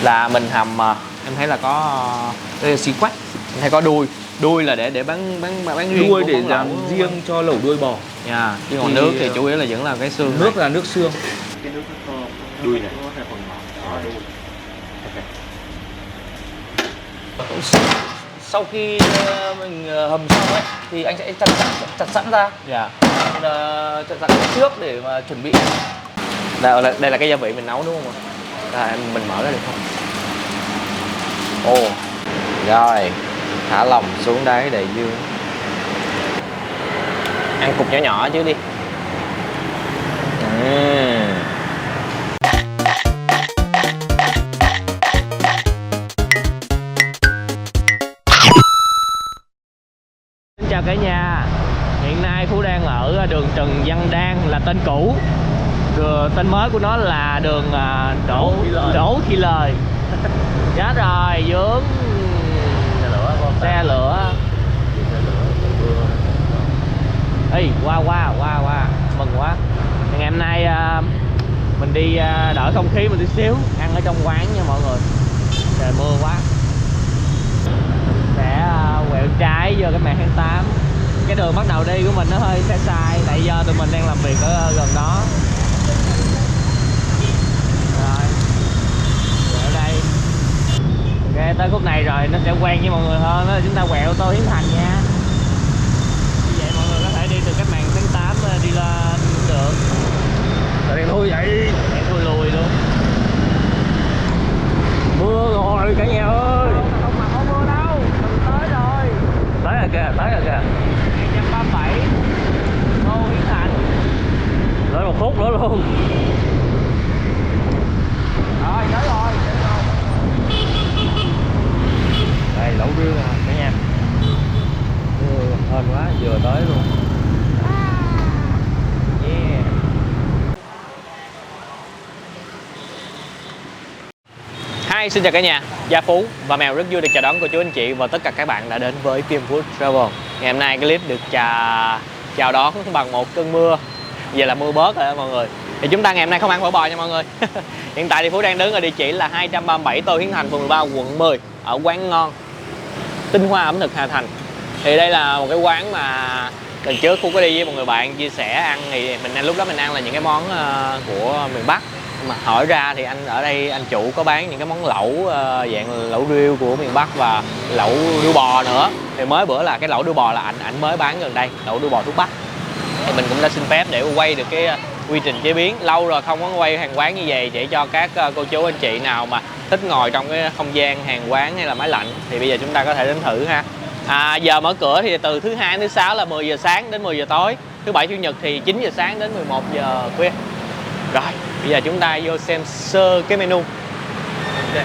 Là mình hầm em thấy là có xì quách, em thấy có đuôi là để bán riêng, đuôi để làm riêng cho lẩu đuôi bò nha. Chứ còn nước thì chủ yếu là vẫn là cái xương. Nước là nước xương. Cái nước nó thơm, Đuôi này. nó là phần ngọt. Sau khi mình hầm xong ấy thì anh sẽ chặt sẵn ra. Dạ. Chặt sẵn trước để mà chuẩn bị. Đây là cái gia vị mình nấu đúng không ạ? Mình mở ra được không? Ồ. Rồi, thả lòng xuống đáy đầy dương. Ăn cục nhỏ nhỏ chứ đi. Xin chào cả nhà. Hiện nay Phú đang ở đường Trần Văn Đan là tên cũ. Tên mới của nó là đường Đỗ Thị Lời. Chết rồi, vướng xe lửa. Ê, qua mừng quá. Ngày hôm nay mình đi đỡ không khí một tí xíu, ăn ở trong quán nha mọi người. Trời mưa quá. Sẽ quẹo trái vô cái mẹ tháng 8. Cái đường bắt đầu đi của mình nó hơi sai tại giờ tụi mình đang làm việc ở gần đó. Rồi, quẹo đây. Ok, tới khúc này rồi nó sẽ quen với mọi người hơn đó, chúng ta quẹo ô tô Hiến Thành nha. Như vậy mọi người có thể đi từ cái màn tháng 8 đi lên được. Rồi đèn thui vậy, đèn thui lùi luôn. Mưa rồi cả nhà ơi. Không mà không mưa đâu, tới rồi. Tới rồi kìa. 237 Ngô Hiến Thành. Tới 1 phút nữa luôn. Rồi, tới rồi. Đây, lẩu riêu nè cả nhà. Hên quá, vừa tới luôn. Yeah. Hi, xin chào cả nhà. Gia Phú và Mèo rất vui được chào đón cô chú anh chị và tất cả các bạn đã đến với Phim Food Travel. Ngày hôm nay cái clip được chào đón bằng một cơn mưa. Giờ là mưa bớt rồi đó mọi người. Thì chúng ta ngày hôm nay không ăn phở bò nha mọi người. Hiện tại thì Phú đang đứng ở địa chỉ là 237 Tô Hiến Thành, phường 13, quận 10 ở quán ngon Tinh Hoa ẩm thực Hà Thành. Thì đây là một cái quán mà lần trước Phú có đi với một người bạn chia sẻ ăn, thì lúc đó mình ăn là những cái món của miền Bắc. Mà hỏi ra thì anh ở đây anh chủ có bán những cái món lẩu dạng lẩu riêu của miền Bắc và lẩu đuôi bò nữa. Thì mới bữa là cái lẩu đuôi bò là anh mới bán gần đây, lẩu đuôi bò thuốc Bắc. Thì mình cũng đã xin phép để quay được cái quy trình chế biến. Lâu rồi không có quay hàng quán như vậy để cho các cô chú anh chị nào mà thích ngồi trong cái không gian hàng quán hay là máy lạnh thì bây giờ chúng ta có thể đến thử ha. Giờ mở cửa thì từ thứ Hai đến thứ Sáu là 10 giờ sáng đến 10 giờ tối, thứ Bảy Chủ nhật thì 9 giờ sáng đến 11 giờ khuya. Rồi, bây giờ chúng ta vô xem sơ cái menu. Okay.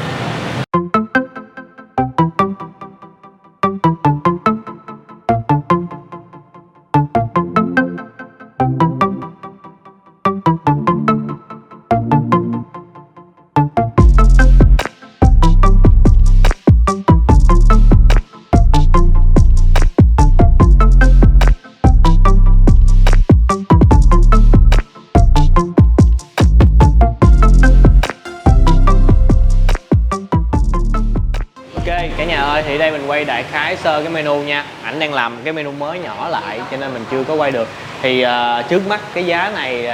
Cả nhà ơi, thì đây mình quay đại khái sơ cái menu nha. Ảnh đang làm cái menu mới nhỏ lại cho nên mình chưa có quay được. Thì trước mắt cái giá này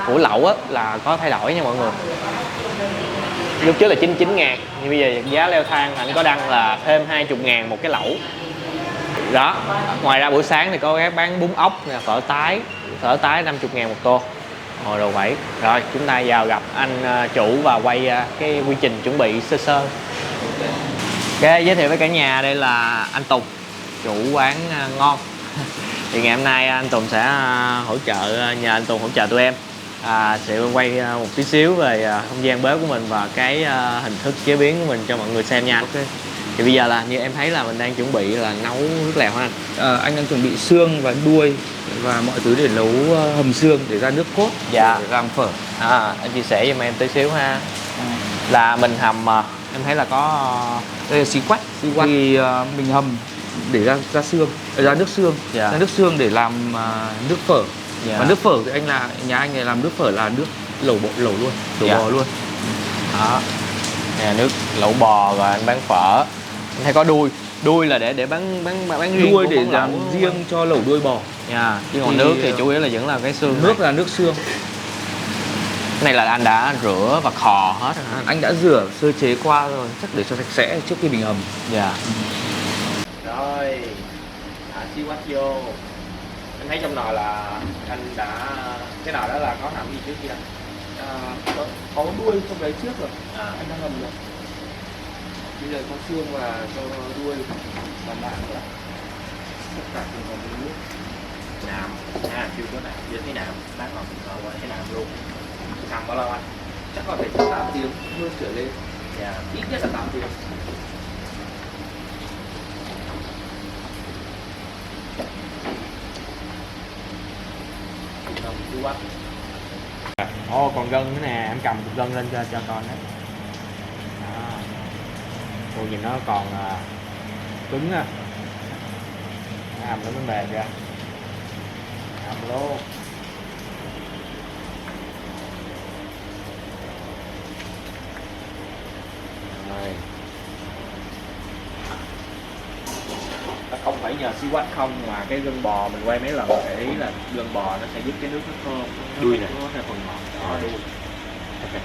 của lẩu á là có thay đổi nha mọi người. Lúc trước là 99.000 nhưng bây giờ giá leo thang, ảnh có đăng là thêm 20.000 một cái lẩu. Đó, ngoài ra buổi sáng thì có các bán bún ốc nè, phở tái 50.000 một tô. Hồi đầu 7. Rồi, chúng ta vào gặp anh chủ và quay cái quy trình chuẩn bị sơ sơ. Ok, giới thiệu với cả nhà, đây là anh Tùng, chủ quán ngon. Thì ngày hôm nay anh Tùng sẽ nhờ anh Tùng hỗ trợ tụi em sẽ quay một tí xíu về không gian bếp của mình và cái hình thức chế biến của mình cho mọi người xem nha. Okay. Thì bây giờ là như em thấy là mình đang chuẩn bị là nấu nước lèo hả anh? Anh đang chuẩn bị xương và đuôi và mọi thứ để nấu hầm xương để ra nước cốt để làm phở. Anh chia sẻ giùm em tí xíu ha. Là mình hầm em thấy là có xì quách thì mình hầm để ra xương, ra nước xương, ra nước xương để làm nước phở. Và nước phở thì nhà anh này làm nước phở là nước lẩu luôn, bò luôn. Đó. Nè, nước lẩu bò và anh bán phở. Anh thấy có đuôi là để bán riêng Đuôi của để món lẩu làm đúng không riêng anh? cho lẩu đuôi bò. Nha, chứ còn Thì nước thì chủ yếu là vẫn là cái xương Nước này. là nước xương. Cái này là anh đã rửa và khò hết rồi hả anh? Anh đã rửa sơ chế qua rồi, chắc để cho sạch sẽ trước khi mình hầm. Dạ. Rồi, thả xí quách vô. Anh thấy trong nồi là anh đã... Cái nồi đó là có hầm gì trước kia anh? Có đuôi trong đấy trước rồi, À. anh đang hầm rồi. Bây giờ có xương và cho đuôi làm bạn nữa. Tất cả cùng vào một nước. Nạm, chưa có nạm, chưa thấy nạm. Lát còn qua thấy nạm luôn. Hầm bao lâu anh? Chắc là phải 8 tiếng hơn trở lên. Dạ. Ít nhất là 8 tiếng. Hầm xí quách. Ồ, còn gân nữa nè, em cầm cục gân lên cho con đấy. Đó. Ồ, nhìn nó còn cứng á. Hầm nó mới mềm ra. Hầm luôn. Rồi. Nó không phải nhờ xí quách không mà cái gân bò mình quay mấy lần để ý là gân bò nó sẽ giúp cái nước nó thơm. Đuôi này nó phần ngọt. Đó, đuôi. Ok.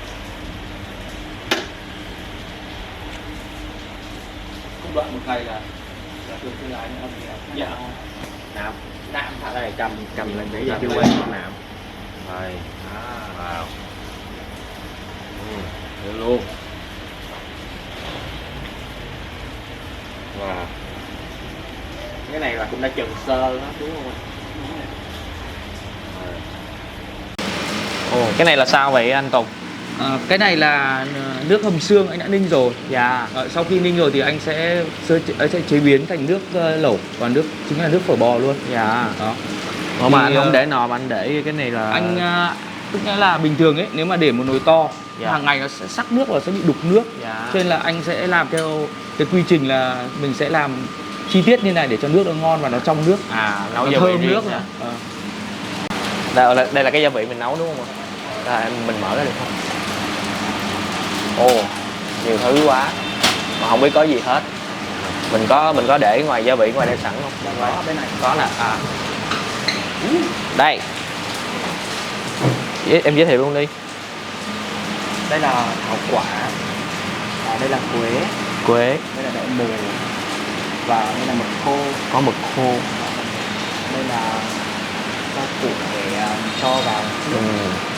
Công đoạn một ngày là thường cái lái nó âm thì Dạ. Nạm. Nạm thả đây cầm lên để Nạm chưa lên. quay nạm. Rồi. Vào. Được luôn. Wow. Cái này là cũng đã chần sơ đó đúng không anh? Ồ, cái này là sao vậy anh Tùng? Cái này là nước hầm xương anh đã ninh rồi. Dạ. Sau khi ninh rồi thì anh sẽ chế biến thành nước lẩu, còn nước chính là nước phở bò luôn. Dạ. Đó. Ủa mà Thì, anh không để nồi mà anh để cái này là Anh tức nghĩa là bình thường ấy, nếu mà để một nồi to, Dạ. hàng ngày nó sẽ sắc nước và sẽ bị đục nước. Dạ. Cho nên là anh sẽ làm theo cái quy trình là mình sẽ làm chi tiết như này để cho nước nó ngon và nó trong nước. nấu Nó gia vị thơm riêng nước. nha. Ờ. Đây là cái gia vị mình nấu đúng không ạ? Mình mở ra được không? Ồ, nhiều thứ quá mà không biết có gì hết. Mình có để ngoài gia vị ngoài đây sẵn không? Có bên này. Có nè. Đây. Em giới thiệu luôn đi. Đây là thảo quả, đây là Quế, đây là đậu mùi và đây là mực khô, có mực khô. đây là rau củ để cho vào nước.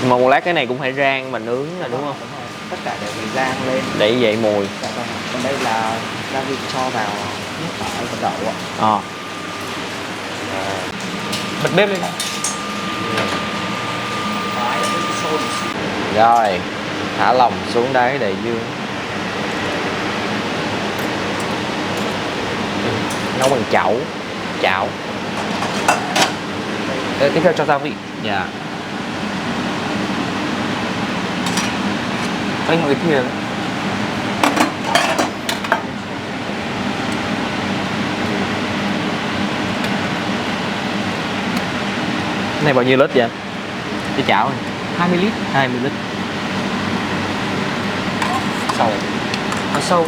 Mà một lát cái này cũng phải rang mà nướng là đúng không? Đúng rồi. Tất cả đều phải rang lên. Để dậy mùi. Dạ vâng. Còn đây là gia vị cho vào nước tỏi và đậu ạ. Bật bếp lên. Rồi, thả lòng xuống đáy đầy dương. Nấu bằng chảo. Tiếp theo cho gia vị. Dạ. Anh một cái thìa đấy. Cái này bao nhiêu lít vậy anh? Cái chảo này 20 lít. 20 lít. Sâu. Nó sâu.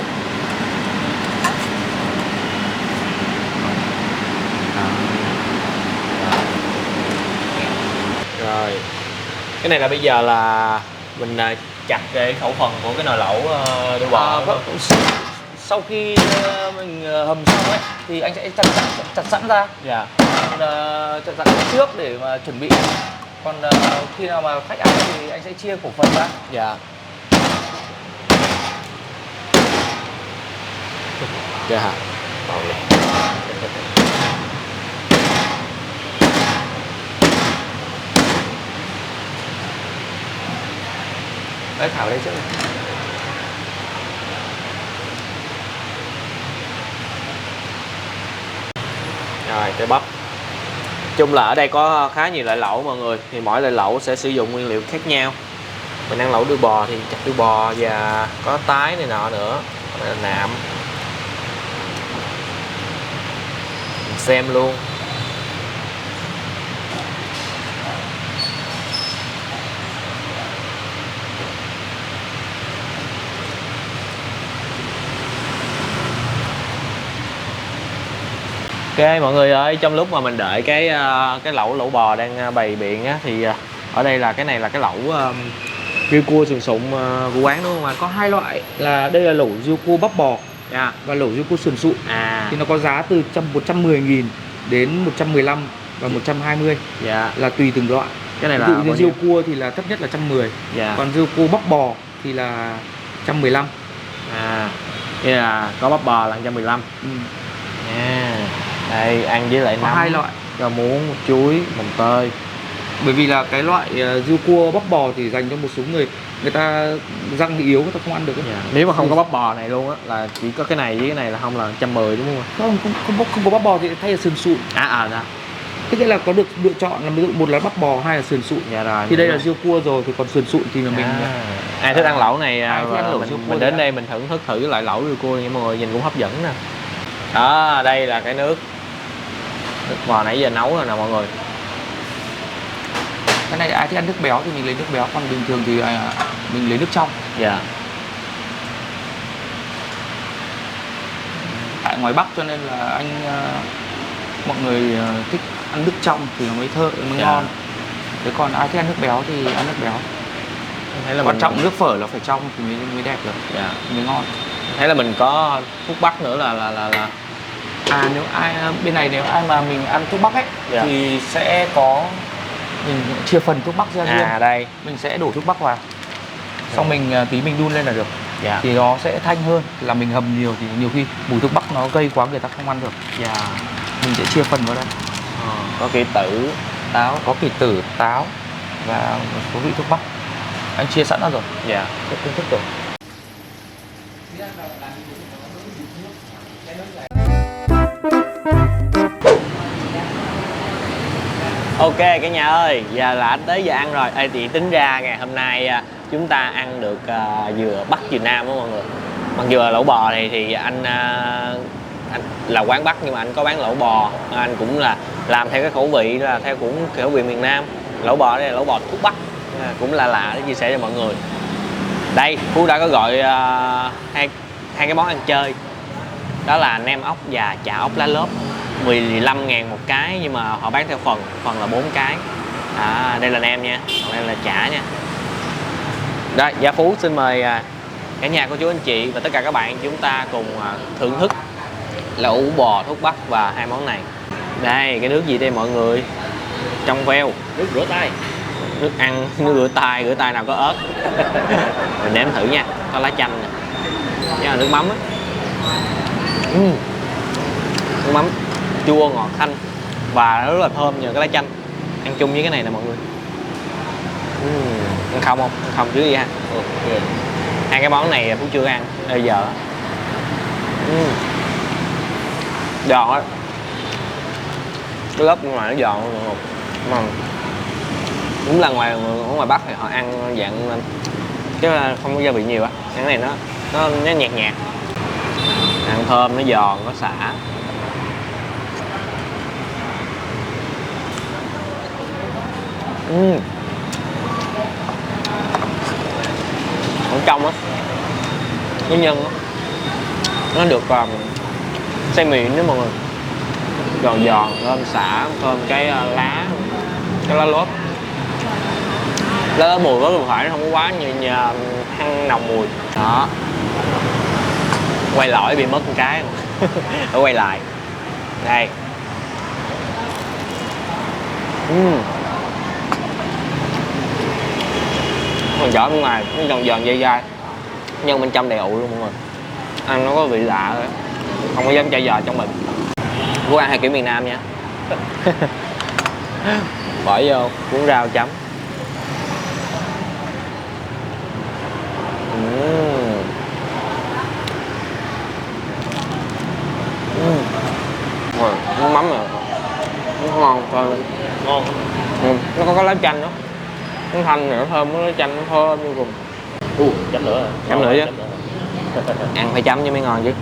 Rồi. Cái này là bây giờ là mình chặt cái khẩu phần của cái nồi lẩu đuôi bò. Vâng. Sau khi mình hầm xong ấy thì anh sẽ chặt sẵn ra. Dạ. Chặt sẵn trước để mà chuẩn bị. Còn khi nào mà khách ăn thì anh sẽ chia khẩu phần ra. Dạ. Dạ. Đấy, thảo đây trước này. Rồi, cái bắp. Chung là ở đây có khá nhiều loại lẩu mọi người, thì mỗi loại lẩu sẽ sử dụng nguyên liệu khác nhau. Mình ăn lẩu đuôi bò thì chặt đuôi bò và có tái này nọ nữa, đây là nạm. Mình xem luôn. Ok mọi người ơi, trong lúc mà mình đợi cái lẩu bò đang bày biện á, thì ở đây là cái này là cái lẩu riêu cua sườn sụn của quán đúng không anh? Có hai loại, là đây là lẩu riêu cua bắp bò và lẩu riêu cua sườn sụn. Thì nó có giá từ 110.000 đến 115 và 120. Là tùy từng loại. Cái này ví là dụ như riêu cua thì là thấp nhất là 110. Còn riêu cua bắp bò thì là 115. Đây là có bắp bò là 115. Đây ăn với lại có hai loại, rau muống, chuối, mồng tơi. bởi vì là cái loại riêu cua bắp bò thì dành cho một số người ta răng bị yếu, người ta không ăn được ấy. Nếu mà không có bắp bò này luôn á là chỉ có cái này với cái này là không, là 110 đúng không? Không có bắp bò thì thay là sườn sụn. Đó. Thế nghĩa là có được lựa chọn là ví dụ một là bắp bò, hai là sườn sụn. Rồi. Thì đây là riêu cua rồi, thì còn sườn sụn thì mình ai thích ăn lẩu này mình đến đây mình thử cái loại lẩu riêu cua nha mọi người, nhìn cũng hấp dẫn nè. Đó, đây là cái nước bò nãy giờ nấu rồi nè mọi người. Cái này ai thích ăn nước béo thì mình lấy nước béo, còn bình thường thì mình lấy nước trong. Tại ngoài Bắc cho nên là mọi người thích ăn nước trong thì nó mới mới ngon. Thế còn ai thích ăn nước béo thì ăn nước béo. Quan trọng nước phở là phải trong thì mới đẹp được, mới ngon. Thế là mình có thuốc bắc nữa là nếu ai bên này, nếu ai mà mình ăn thuốc bắc ấy thì sẽ có, mình chia phần thuốc bắc ra riêng. Đây mình sẽ đổ thuốc bắc vào, xong mình tí mình đun lên là được. Thì nó sẽ thanh hơn là mình hầm nhiều, thì nhiều khi mùi thuốc bắc nó gây quá người ta không ăn được. Mình sẽ chia phần vào đây. Có kỳ tử, táo, và một số vị thuốc bắc anh chia sẵn ra rồi. Rất công thức rồi. Ok cả nhà ơi, giờ là tới giờ ăn rồi. Thì tính ra ngày hôm nay chúng ta ăn được vừa Bắc vừa Nam đó mọi người. Mặc dù là lẩu bò này thì anh là quán Bắc nhưng mà anh có bán lẩu bò, anh cũng là làm theo cái khẩu vị là theo cũng khẩu vị miền Nam. Lẩu bò đây là lẩu bò thuốc Bắc, cũng là lạ để chia sẻ cho mọi người. Đây Phú đã có gọi hai cái món ăn chơi, đó là nem ốc và chả ốc lá lốt. 15.000 một cái, nhưng mà họ bán theo phần là 4 cái. Đây là nem nha, còn đây là chả nha. Đây, Gia Phú xin mời cả nhà cô chú anh chị và tất cả các bạn chúng ta cùng thưởng thức lẩu bò thuốc Bắc và hai món này. Đây, cái nước gì đây mọi người? Trong veo, nước rửa tay. Nước ăn, nước rửa tay nào có ớt. Mình nếm thử nha, có lá chanh nè. Đây là nước mắm á. Nước mắm chua ngọt thanh và rất là thơm nhờ cái lá chanh. Ăn chung với cái này nè mọi người. Ăn không không? Ăn không chứ đi ha. Hai cái món này Phú chưa ăn bây giờ. Giòn á, cái lớp ngoài nó giòn luôn. Mà đúng là ở ngoài Bắc thì họ ăn dạng chứ không có gia vị nhiều á. Cái này nó nhạt nhạt, ăn thơm, nó giòn, nó xả. Ở trong á, cái nhân á, nó được xay mịn đó mọi người, giòn giòn, thơm xả, thơm cái lá lốt. Lá lốt mùi rất là phải, nó không có quá như hăng nồng mùi. Đó, quay lõi bị mất một cái phải quay lại. Đây. Còn giỏ bên ngoài nó giòn giòn dai dai, nhân bên trong đầy ụ luôn mọi người, ăn nó có vị lạ rồi, không có dám chả giò trong mình. Của ăn theo kiểu miền Nam nha. Bỏ vô cuốn rau chấm. Nước mắm rồi, nó ngon, ngon. Nó có lá chanh đó, nó thanh rồi nó thơm, nó lá chanh nó thơm vô cùng. Chấm nữa. Chấm nữa chứ. Ăn phải chấm chứ mới ngon chứ.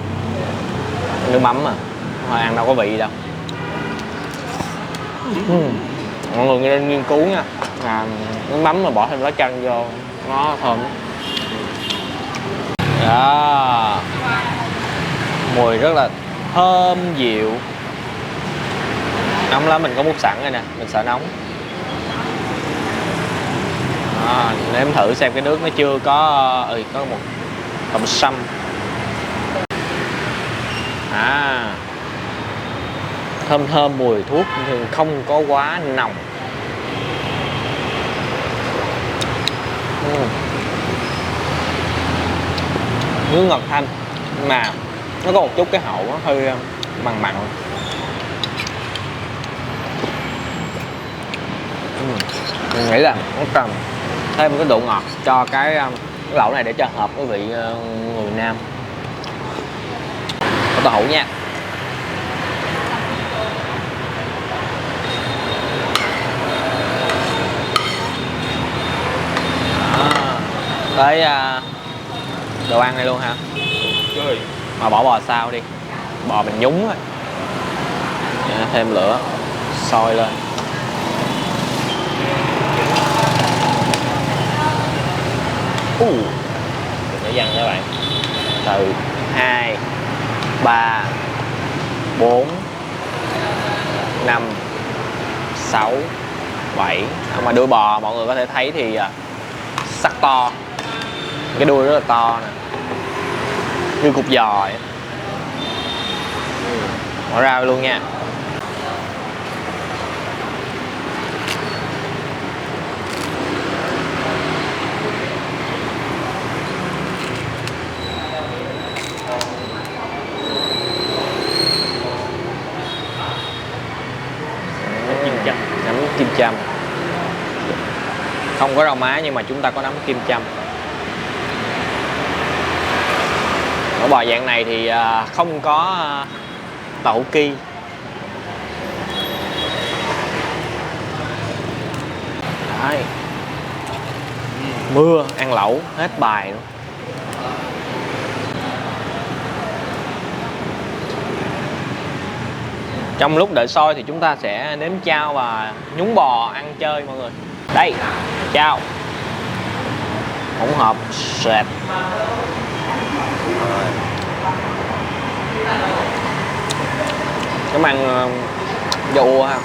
Nước mắm mà, thôi ăn đâu có vị đâu. Mọi người nên nghiên cứu nha, nước mắm mà bỏ thêm lá chanh vô nó thơm. Đó, mùi rất là thơm dịu. Nóng lắm, mình có múc sẵn rồi nè, mình sợ nóng. Nếm thử xem cái nước nó chưa có có một hầm sâm. Thơm thơm mùi thuốc nhưng không có quá nồng. Nước ngọt thanh mà nó có một chút cái hậu nó hơi mặn mặn. Mình nghĩ là nó cần thêm cái độ ngọt cho cái lẩu này để cho hợp với vị người Nam. Có tàu hũ nha. Tới đồ ăn này luôn hả? Mà bỏ bò sao đi. Bò mình nhúng rồi. Thêm lửa sôi lên. Để dằn các bạn. Từ 2 3 4 5 6 7. Mà đuôi bò mọi người có thể thấy thì sắc to. Cái đuôi rất là to nè, như cục giò vậy. Bỏ ra luôn nha. Nấm kim châm. Không có rau má nhưng mà chúng ta có nấm kim châm. Ở bò dạng này thì không có tàu hũ ki. Đấy. Mưa ăn lẩu hết bài luôn. Trong lúc đợi sôi thì chúng ta sẽ nếm chao và nhúng bò ăn chơi mọi người. Đây, chao hỗn hợp sệt. Nó ăn dầu ha.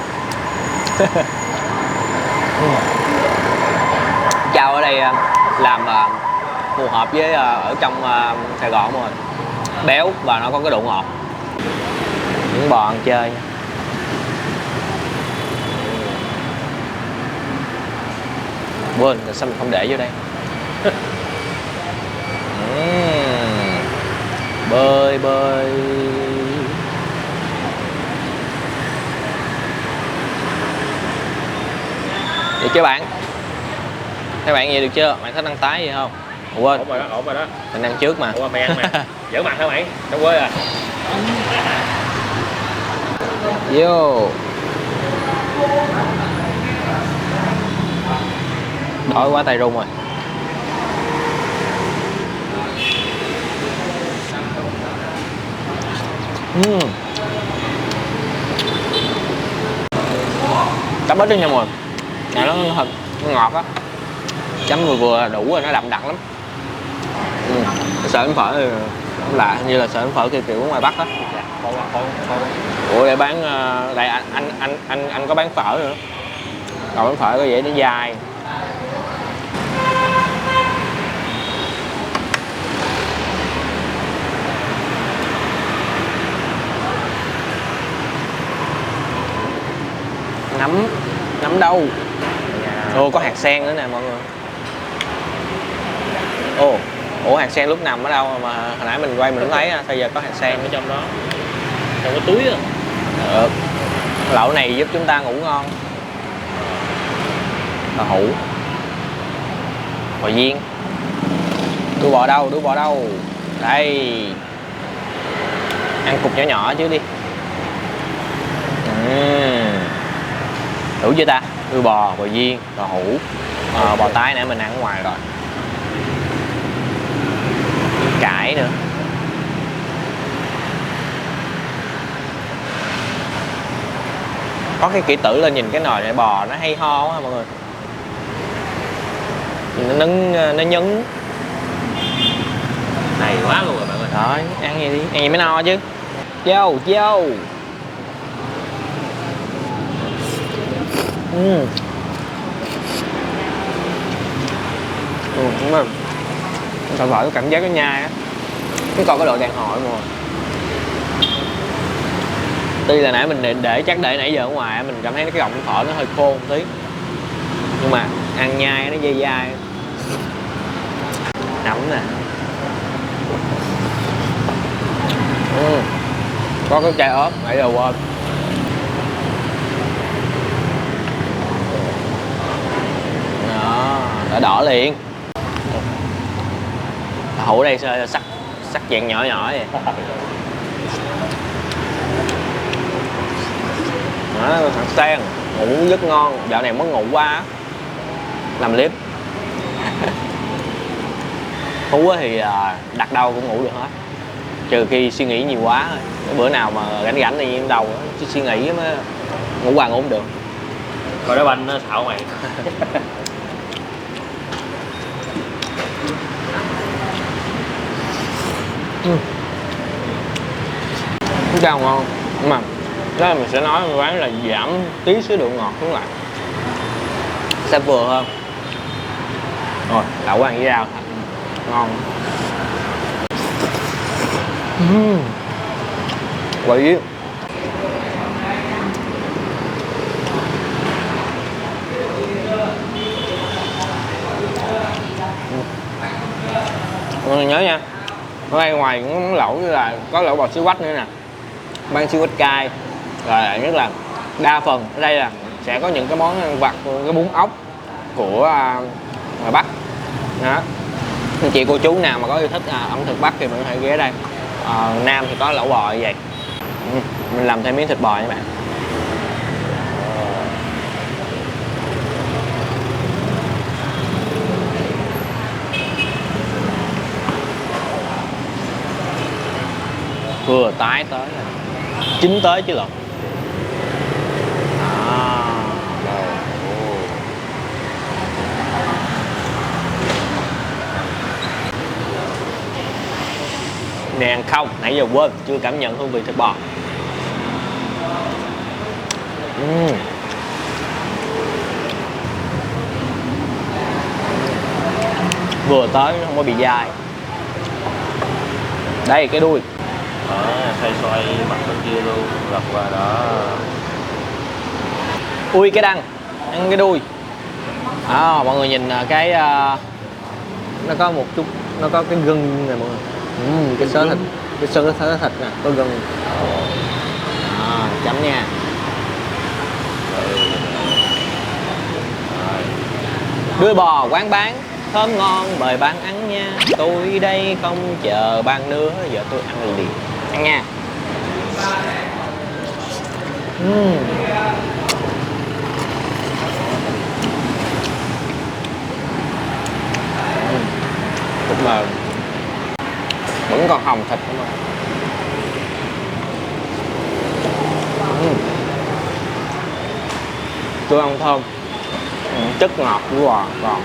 Chao ở đây làm phù hợp với ở trong Sài Gòn mọi người. Béo và nó có cái độ ngọt. Những bò ăn chơi nha. Quên, tại sao mình không để vô đây. Bơi bơi. Được chưa bạn? Các bạn vậy được chưa? Bạn thích ăn tái gì không? Quên. Ổn rồi đó. Mình ăn trước mà. Ủa mày ăn mà. Giỡn mặt hả mày? Đâu quên à. Vô. Đói quá tay run rồi. Chấm ít đi nha mọi người. Này nó thật, nó ngọt á. Chấm vừa vừa đủ rồi, nó đậm đặc lắm. Sợ bánh phở thì không lạ, như là sợ bánh phở kiểu ngoài Bắc á. Ủa để bán đây anh có bán phở nữa. Còn bánh phở có vẻ nó dài. Nấm đâu? Ồ có hạt sen nữa nè mọi người. Ủa hạt sen lúc nằm ở đâu mà hồi nãy mình quay mình không thấy, sao giờ có hạt sen ở trong đó? Trong cái túi á. Được. Lẩu này giúp chúng ta ngủ ngon. Tàu hũ. Bò viên. Đuôi bò đâu? Đuôi bò đâu? Đây. Ăn cục nhỏ nhỏ chứ đi. Đủ chưa ta? Đuôi bò, bò viên, tàu hũ, bò tái nãy mình ăn ở ngoài rồi. Cải nữa. Có cái kỹ tử lên nhìn cái nồi này bò nó hay ho quá mọi người. Nó nhấn. Đầy quá luôn rồi bạn ơi. Rồi, ăn gì đi, ăn gì mới no chứ. Vô. Đúng rồi. Thợ phở có cảm giác nó nhai á, cái còn cái độ đàn hồi mà. Tuy là nãy mình chắc để nãy giờ ở ngoài mình cảm thấy cái gọng phở nó hơi khô một tí, nhưng mà ăn nhai nó dai dai, nấm nè. Có cái chai ớt nãy giờ quên. Đó, đã đỏ liền. Hũ đây sắc sắc dạng nhỏ nhỏ vậy. Đó, thằng Sen ngủ rất ngon, dạo này mới ngủ quá á. Làm clip. Phú thì đặt đâu cũng ngủ được hết, trừ khi suy nghĩ nhiều quá thôi. Cái bữa nào mà rảnh rảnh thì im đầu chứ suy nghĩ mới ngủ hoài ngủ không được. Coi đá banh nó xạo mày. Không sao ngon, nhưng mà đó là mình sẽ nói quán là giảm tí xíu độ ngọt xuống lại sẽ vừa hơn. Rồi lẩu ăn với rau thật ngon. Quỷ. Mọi người nhớ nha, ở đây ngoài những món lẩu như là có lẩu bò xí quách nữa nè, ban xí quách cay, rồi nhất là đa phần ở đây là sẽ có những cái món ăn vặt, cái bún ốc của ngoài Bắc đó. Anh chị cô chú nào mà có yêu thích ẩm thực Bắc thì mình có thể ghé đây. Nam thì có lẩu bò như vậy. Mình làm thêm miếng thịt bò nha bạn. Vừa tái tới rồi, chín tới chứ lộn. Nè ăn không, nãy giờ quên chưa cảm nhận hương vị thịt bò. Vừa tới nó không có bị dai. Đây cái đuôi. Đó, xoay xoay mặt bên kia luôn, lật qua đó. Ui cái đăng, ăn cái đuôi. Mọi người nhìn cái nó có một chút, nó có cái gân này mọi người. Cái xớ thịt, cái xớ thịt nè, có gân. Chấm nha. Đuôi bò quán bán thơm ngon mời bạn ăn nha. Tôi đây không chờ bạn nữa, giờ tôi ăn liền. Ăn nha. Thịt mềm, vẫn còn hồng thịt nữa mà. Tôi ăn thơm, chất ngọt của bò còn.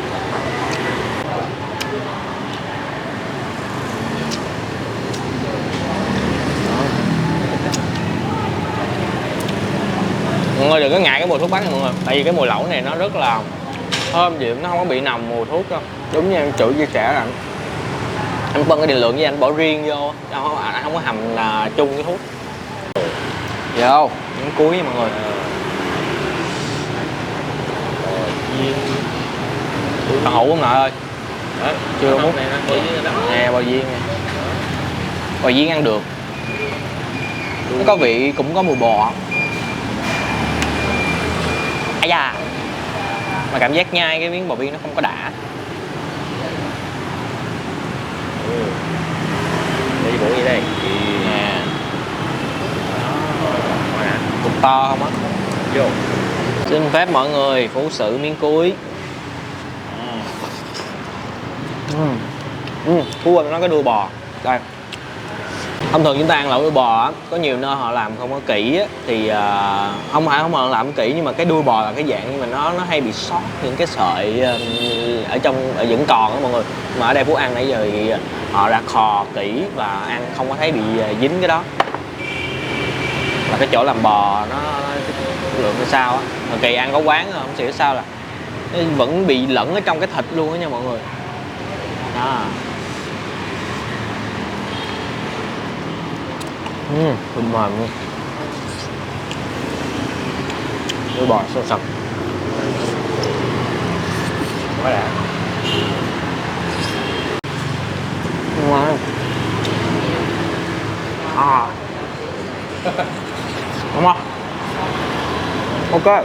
Mọi người đừng có ngại cái mùi thuốc bắc này mọi người, tại vì cái mùi lẩu này nó rất là thơm dịu, nó không có bị nồng mùi thuốc đâu. Đúng như em chủ chia sẻ là anh phân cái định lượng với anh bỏ riêng vô, anh không có hầm chung cái thuốc. Vô những cuối nha mọi người. Còn hũ không nội ơi? Chưa múc nè, bò viên nè. Bò viên ăn được, nó có vị, cũng có mùi bò. Ây da, mà cảm giác nhai cái miếng bò viên nó không có đã. Đi bộ gì đây? Nè, cục to không á. Vô. Xin phép mọi người phú sự miếng cuối. Phú ơi, nó cái đuôi bò đây. Thông thường chúng ta ăn lẩu đuôi bò á, có nhiều nơi họ làm không có kỹ á, thì không phải không làm kỹ, nhưng mà cái đuôi bò là cái dạng nhưng mà nó hay bị sót những cái sợi ở vẫn còn á mọi người. Mà ở đây Phú ăn nãy giờ thì họ đã khò kỹ và ăn không có thấy bị dính cái đó. Là cái chỗ làm bò nó chất lượng là sao á. Hồi kỳ ăn có quán rồi không xỉu sao là nó vẫn bị lẫn ở trong cái thịt luôn á nha mọi người. Đó. Thơm mềm luôn. Đuôi bò sôi sật. Quá đã. Ngon. À. Đúng không? Ok.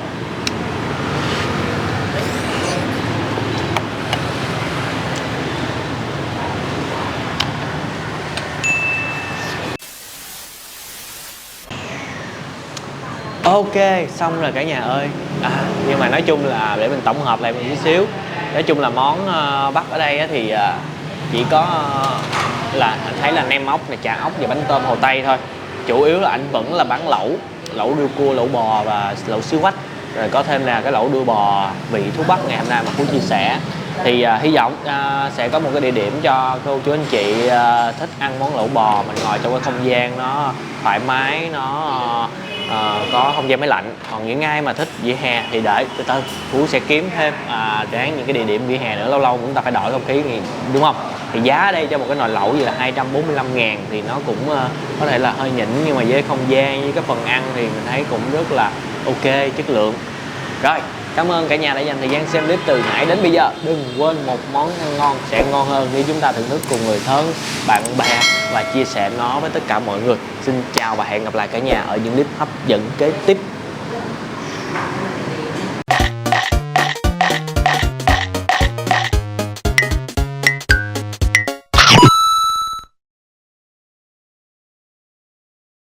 Ok, xong rồi cả nhà ơi. Nhưng mà nói chung là để mình tổng hợp lại một chút xíu. Nói chung là món Bắc ở đây á thì chỉ có là anh thấy là nem ốc này, chả ốc và bánh tôm Hồ Tây thôi. Chủ yếu là anh vẫn là bán lẩu riêu cua, lẩu bò và lẩu xíu quách. Rồi có thêm là cái lẩu đuôi bò vị thuốc Bắc ngày hôm nay mà Phú chia sẻ. Thì hy vọng sẽ có một cái địa điểm cho cô chú anh chị thích ăn món lẩu bò, mình ngồi trong cái không gian nó thoải mái, nó có không gian máy lạnh. Còn những ai mà thích vỉa hè thì đợi từ từ Phú sẽ kiếm thêm để những cái địa điểm vỉa hè nữa, lâu lâu chúng ta phải đổi không khí đúng không. Thì giá ở đây cho một cái nồi lẩu gì là 245.000 thì nó cũng có thể là hơi nhỉnh, nhưng mà với không gian với cái phần ăn thì mình thấy cũng rất là ok, chất lượng. Rồi, cảm ơn cả nhà đã dành thời gian xem clip từ nãy đến bây giờ. Đừng quên một món ăn ngon sẽ ngon hơn nếu chúng ta thưởng thức cùng người thân, bạn bè và chia sẻ nó với tất cả mọi người. Xin chào và hẹn gặp lại cả nhà ở những clip hấp dẫn kế tiếp.